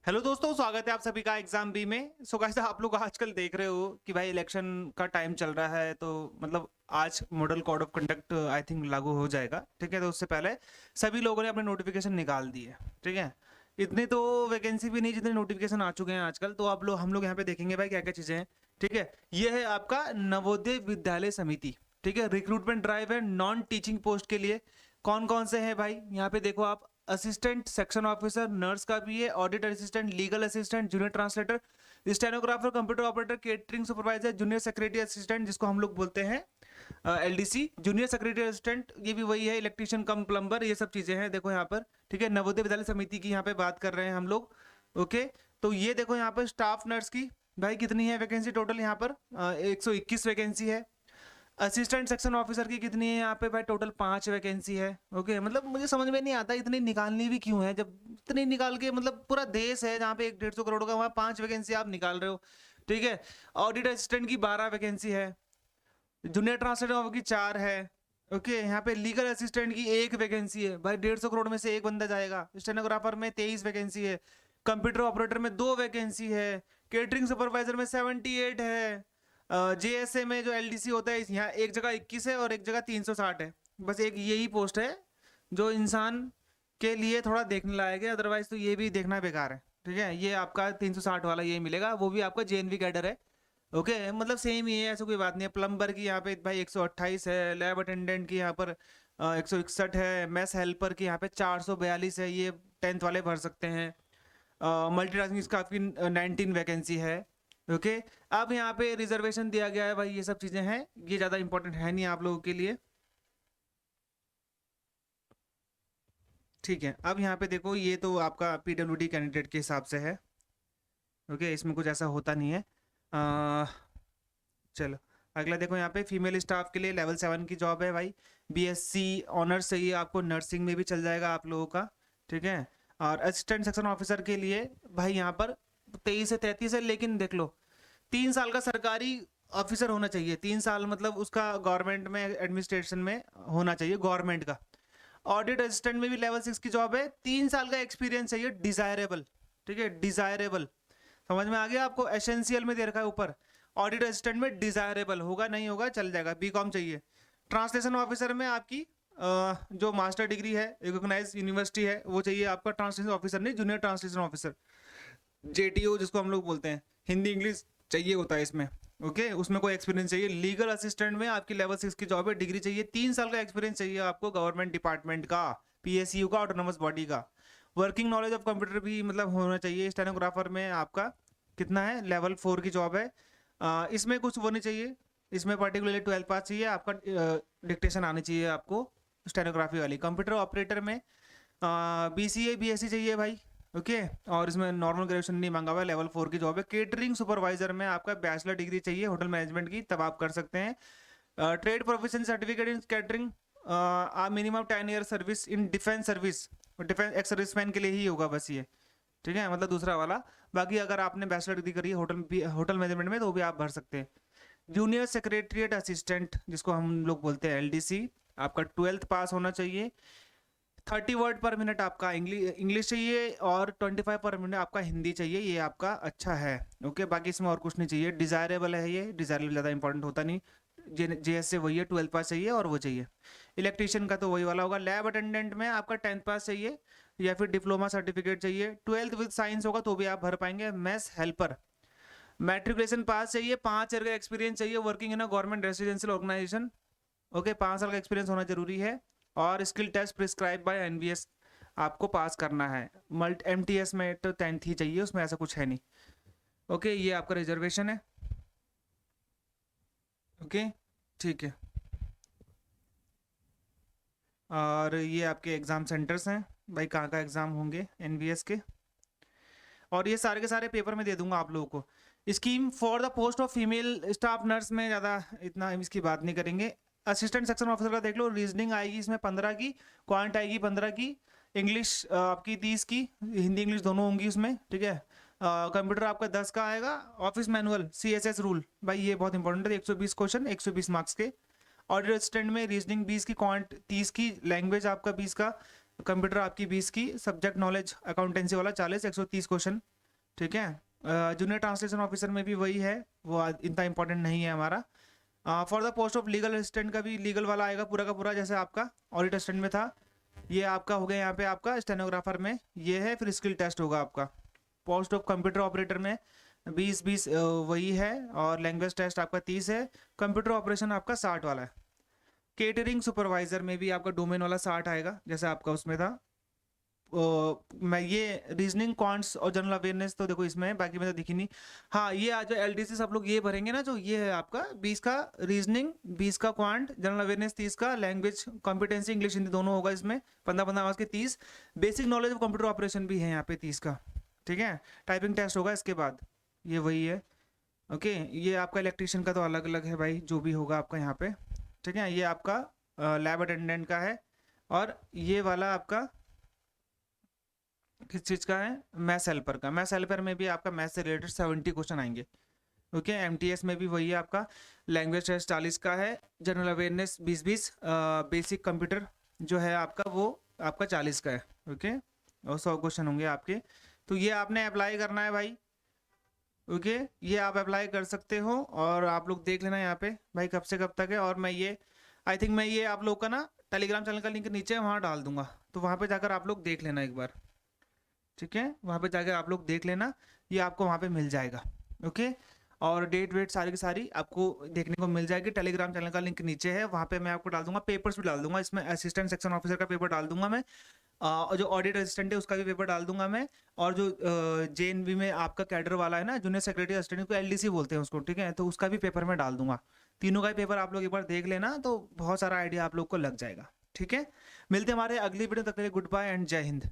Hello दोस्तों, स्वागत है आप सभी का एग्जाम बी में। सो गाइस, आप लोग आजकल देख रहे हो कि भाई इलेक्शन का टाइम चल रहा है, तो मतलब आज model code of conduct I think लागू हो जाएगा। ठीक है, तो उससे पहले सभी लोगों ने अपने नोटिफिकेशन निकाल दिए। ठीक है, इतनी तो वैकेंसी भी नहीं जितने नोटिफिकेशन आ चुके हैं आजकल। तो आप लोग हम लोग यहाँ पे देखेंगे भाई क्या क्या चीज़ें हैं। ठीक है, ये है आपका नवोदय विद्यालय समिति। ठीक है, रिक्रूटमेंट ड्राइव है नॉन टीचिंग पोस्ट के लिए। कौन कौन से हैं भाई, यहाँ पे देखो आप। असिस्टेंट सेक्शन ऑफिसर, नर्स का भी है, audit assistant, legal assistant, junior translator, stenographer, computer operator, catering supervisor, junior secretary assistant जिसको हम लोग बोलते हैं एलडीसी, जूनियर सेक्रेटरी असिस्टेंट, ये भी वही है, इलेक्ट्रीशियन कम प्लम्बर, ये सब चीजें हैं देखो यहाँ पर। ठीक है, नवोदय विद्यालय समिति की यहाँ पे बात कर रहे हैं हम लोग। ओके, तो ये देखो यहाँ पर स्टाफ नर्स की भाई कितनी है वैकेंसी टोटल यहाँ पर 121 वैकेंसी है। असिस्टेंट सेक्शन ऑफिसर की कितनी है यहाँ पे भाई, टोटल 5 वैकेंसी है। ओके, मतलब मुझे समझ में नहीं आता इतनी निकालनी भी क्यों है, जब इतनी निकाल के मतलब पूरा देश है जहाँ पे 150 करोड़ का, वहाँ 5 वैकेंसी आप निकाल रहे हो। ठीक है, ऑडिट असिस्टेंट की 12 वैकेंसी है, जूनियर ट्रांसलेटर की 4 है। ओके, यहाँ पे लीगल असिस्टेंट की 1 वैकेंसी है भाई, 150 करोड़ में से एक बंदा जाएगा। स्टेनोग्राफर में 23 वैकेंसी है, कंप्यूटर ऑपरेटर में 2 वैकेंसी है, केटरिंग सुपरवाइजर में 78 है, जेएसए में जो एलडीसी होता है यहाँ एक जगह 21 है और एक जगह 360 है। बस एक यही पोस्ट है जो इंसान के लिए थोड़ा देखने लायक है, अदरवाइज तो ये भी देखना बेकार है। ठीक है, ये आपका 360 वाला ये मिलेगा, वो भी आपका जेएनवी कैडर है। ओके, मतलब सेम ही है, ऐसा कोई बात नहीं है। प्लम्बर की यहाँ पे भाई 128 है, लैब अटेंडेंट की यहाँ पर 161 है, मैस हेल्पर की यहाँ पे 442 है, ये 10th वाले भर सकते हैं। मल्टी टास्किंग इसका आपकी 19 वैकेंसी है। ओके, अब यहाँ पे रिजर्वेशन दिया गया है भाई, ये सब चीज़ें हैं, ये ज़्यादा इंपॉर्टेंट है नहीं आप लोगों के लिए। ठीक है, अब यहाँ पे देखो, ये तो आपका पीडब्ल्यूडी कैंडिडेट के हिसाब से है। ओके, इसमें कुछ ऐसा होता नहीं है। चलो अगला देखो, यहाँ पे फीमेल स्टाफ के लिए लेवल 7 की जॉब है भाई। बीएससी ऑनर्स चाहिए आपको, नर्सिंग में भी चल जाएगा आप लोगों का। ठीक है, और असिस्टेंट सेक्शन ऑफिसर के लिए भाई यहाँ पर 23 से 33 है, लेकिन देख लो 3 साल का सरकारी ऑफिसर होना चाहिए। 3 साल मतलब उसका गवर्नमेंट में एडमिनिस्ट्रेशन में होना चाहिए, गवर्नमेंट का। ऑडिट असिस्टेंट में भी लेवल 6 की जॉब है, 3 साल का एक्सपीरियंस चाहिए, डिजायरेबल। ठीक है, डिजायरेबल, समझ में आ गया आपको, एसेंशियल में दे रखा है ऊपर। ऑडिट असिस्टेंट में डिजायरेबल होगा, नहीं होगा चल जाएगा, बीकॉम चाहिए। ट्रांसलेशन ऑफिसर में आपकी जो मास्टर डिग्री है, रिकॉग्नाइज यूनिवर्सिटी है, वो चाहिए आपका। ट्रांसलेशन ऑफिसर नहीं, जूनियर ट्रांसलेशन ऑफिसर, जेटीओ जिसको हम लोग बोलते हैं, हिंदी इंग्लिश चाहिए होता है इसमें। ओके, उसमें कोई एक्सपीरियंस चाहिए। लीगल असिस्टेंट में आपकी लेवल 6 की जॉब है, डिग्री चाहिए, 3 साल का एक्सपीरियंस चाहिए आपको गवर्नमेंट डिपार्टमेंट का, पीएसयू का, ऑटोनोमस बॉडी का। वर्किंग नॉलेज ऑफ कंप्यूटर भी मतलब होना चाहिए। स्टेनोग्राफर में आपका कितना है, लेवल 4 की जॉब है। इसमें कुछ वो नहीं चाहिए, इसमें पर्टिकुलरली 12 पास चाहिए आपका, डिक्टेशन आनी चाहिए आपको स्टेनोग्राफी वाली। कंप्यूटर ऑपरेटर में बीसीए बीएससी चाहिए भाई। ओके, और इसमें नॉर्मल ग्रेजुएशन नहीं मांगा हुआ है, लेवल 4 की जॉब है। केटरिंग सुपरवाइजर में आपका बैचलर डिग्री चाहिए होटल मैनेजमेंट की, तब आप कर सकते हैं। Trade profession certificate in catering, minimum 10 year service in defence service, defence ex serviceman के लिए ही होगा बस ये। ठीक है, मतलब दूसरा वाला। बाकी अगर आपने बैचलर डिग्री करी है होटल मैनेजमेंट में, तो वो भी आप भर सकते हैं। जूनियर सेक्रेटरिएट असिस्टेंट जिसको हम लोग बोलते हैं एलडीसी, आपका 12th पास होना चाहिए। 30 वर्ड पर मिनट आपका इंग्लिश चाहिए, और 25 पर मिनट आपका हिंदी चाहिए, ये आपका अच्छा है। ओके, बाकी इसमें और कुछ नहीं चाहिए, डिजायरेबल है ये, डिजायरेबल ज़्यादा इंपॉर्टेंट होता नहीं। जेएस से वही है, 12th पास चाहिए और वो चाहिए। इलेक्ट्रीशियन का तो वही वाला होगा। लैब अटेंडेंट में आपका 10th पास चाहिए या फिर डिप्लोमा सर्टिफिकेट चाहिए। 12th विद साइंस होगा तो भी आप भर पाएंगे। मैथ्स हेल्पर, मैट्रिकुलेशन पास चाहिए, 5 ईयर का एक्सपीरियंस चाहिए, working in a government residential organisation. Okay, 5 साल का एक्सपीरियंस होना जरूरी है, और skill test prescribe by NBS आपको पास करना है। मल्ट एमटीएस में तो 10th ही चाहिए, उसमें ऐसा कुछ है नहीं। ओके, ये आपका रिजर्वेशन है। ओके, ठीक है, और ये आपके एग्ज़ाम सेंटर्स हैं भाई, कहाँ का एग्ज़ाम होंगे एनबीएस के, और ये सारे के सारे पेपर में दे दूंगा आप लोगों को। Scheme for the post of female staff nurse में ज़्यादा इतना इसकी बात नहीं करेंगे। असिस्टेंट सेक्शन ऑफिसर का देख लो, रीजनिंग आएगी इसमें 15 की, क्वांट आएगी 15 की, इंग्लिश आपकी 30 की, हिंदी इंग्लिश दोनों होंगी उसमें। ठीक है, कंप्यूटर आपका 10 का आएगा। ऑफिस मैनुअल सीएसएस रूल भाई, ये बहुत इंपॉर्टेंट है, 120 क्वेश्चन 120 मार्क्स के। ऑडिट असिस्टेंट में रीजनिंग 20 की, क्वांट 30 की, लैंग्वेज आपका 20 का, कंप्यूटर आपकी 20 की, सब्जेक्ट नॉलेज अकाउंटेंसी वाला 40, 130 क्वेश्चन। ठीक है। जूनियर ट्रांसलेशन ऑफिसर में भी वही है, वो इतना इंपॉर्टेंट नहीं है हमारा। For the post of legal assistant का भी लीगल वाला आएगा पूरा का पूरा, जैसे आपका ऑडिट असिस्टेंट में था। ये आपका हो गया यहाँ पे आपका स्टेनोग्राफर में ये है, फिर स्किल टेस्ट होगा आपका। पोस्ट ऑफ कंप्यूटर ऑपरेटर में 20 वही है, और लैंग्वेज टेस्ट आपका 30 है। कंप्यूटर ऑपरेशन आपका 60 वाला है। केटरिंग सुपरवाइजर में भी आपका डोमेन वाला 60 आएगा, जैसे आपका उसमें था। मैं ये रीजनिंग क्वांट्स और जनरल अवेयरनेस तो देखो इसमें है, बाकी में तो दिखी नहीं। हाँ, ये आज एलडीसी सब लोग ये भरेंगे ना, जो ये है आपका 20 का रीजनिंग, 20 का क्वांट, जनरल अवेयरनेस 30 का, लैंग्वेज कॉम्पिटेंसी इंग्लिश हिंदी दोनों होगा इसमें 15-15 मार्क्स के 30। Basic knowledge of computer operation भी है यहाँ पे 30 का। ठीक है, टाइपिंग टेस्ट होगा इसके बाद, ये वही है। ओके, ये आपका इलेक्ट्रीशियन का तो अलग अलग है भाई, जो भी होगा आपका यहाँ पे। ठीक है, ये आपका लैब अटेंडेंट का है, और ये वाला आपका किस चीज़ का है, मैथ्स हेल्पर का। मैथ्स हेल्पर में भी आपका मैथ्स से रिलेटेड 70 क्वेश्चन आएंगे। ओके, एमटीएस में भी वही है आपका। लैंग्वेज टेस्ट 40 का है, जनरल अवेयरनेस 20-20, बेसिक कंप्यूटर जो है आपका वो आपका 40 का है। ओके, और 100 क्वेश्चन होंगे आपके। तो ये आपने अप्लाई करना है भाई। ओके, ये आप अप्लाई कर सकते हो, और आप लोग देख लेना यहाँ पे भाई कब से कब तक है। और मैं ये आई थिंक मैं ये आप लोग का ना टेलीग्राम चैनल का लिंक नीचे वहाँ डाल दूंगा, तो वहाँ पे जाकर आप लोग देख लेना एक बार। ठीक है, वहाँ पे जाकर आप लोग देख लेना, ये आपको वहाँ पे मिल जाएगा। ओके, और डेट वेट सारी की सारी आपको देखने को मिल जाएगी। टेलीग्राम चैनल का लिंक नीचे है, वहाँ पे मैं आपको डाल दूंगा। पेपर्स भी डाल दूंगा इसमें, असिस्टेंट सेक्शन ऑफिसर का पेपर डाल दूंगा मैं, और जो ऑडिट असिस्टेंट है उसका भी पेपर डाल दूंगा मैं, और जो जेएनवी में आपका कैडर वाला है ना, जूनियर सेक्रेटरी असिस्टेंट को एलडीसी बोलते हैं उसको, ठीक है, तो उसका भी पेपर मैं डाल दूंगा। तीनों का ही पेपर आप लोग एक बार देख लेना, तो बहुत सारा आइडिया आप लोग को लग जाएगा। ठीक है, मिलते हैं हमारे अगली वीडियो, तक के लिए गुड बाय एंड जय हिंद।